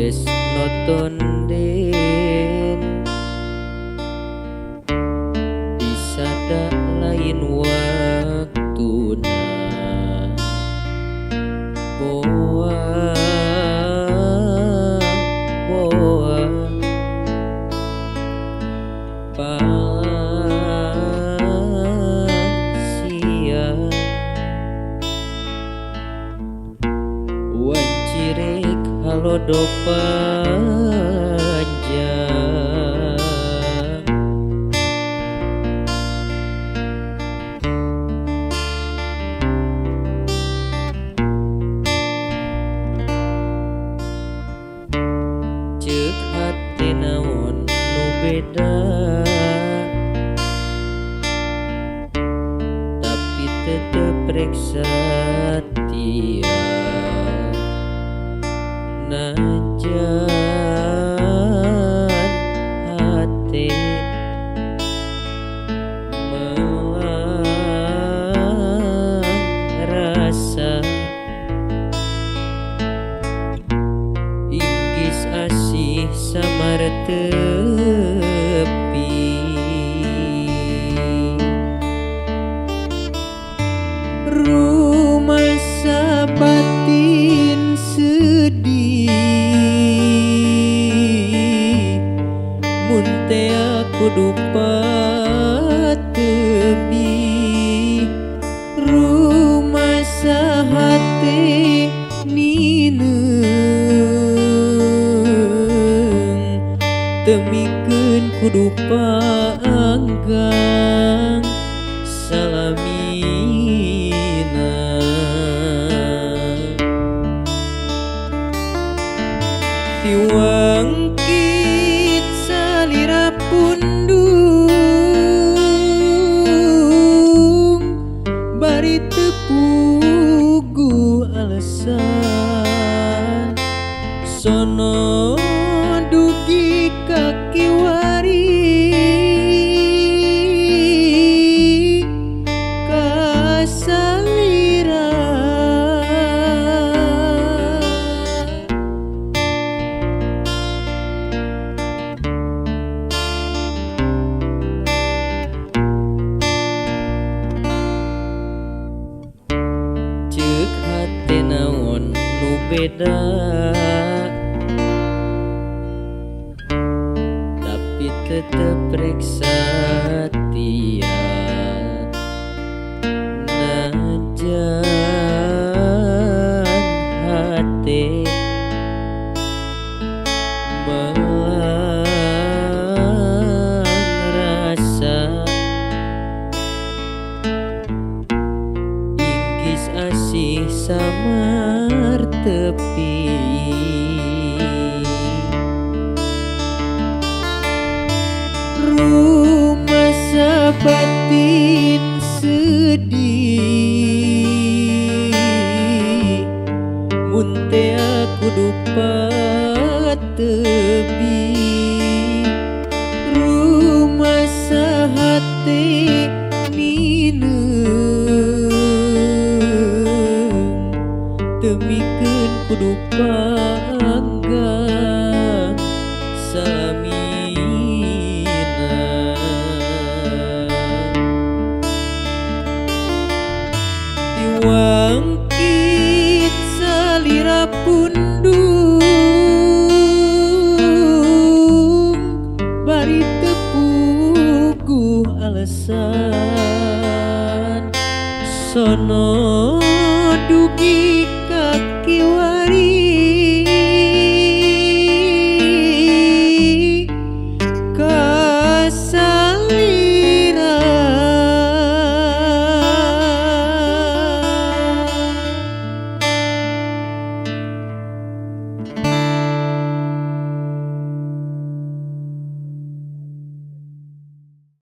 tresno tonden bisa dak lain waktuna boa boa pasia wancirek halodo panjang ceuk hati naon nu beda tapi tetep reksa tia najan hati melang rasa inggis asih samar tepi rumah sabatin sedih munte aku dupa tebi rumah sahate nineng temikeun kudu paanggang salamina tiwangkit salira pundung bari tepugu alasan sono dugi kaki wari kasalira ceuk hate naon nu beda tapi tetep reksa tia najan hate melang rasa inggis asih samar tepi rumah sabatin sedih munte aku dupa tebi rumah sahate nineng temikeun kudu paanggang salamina tiwangkit salira pundung bari tepugu alasan sono dugi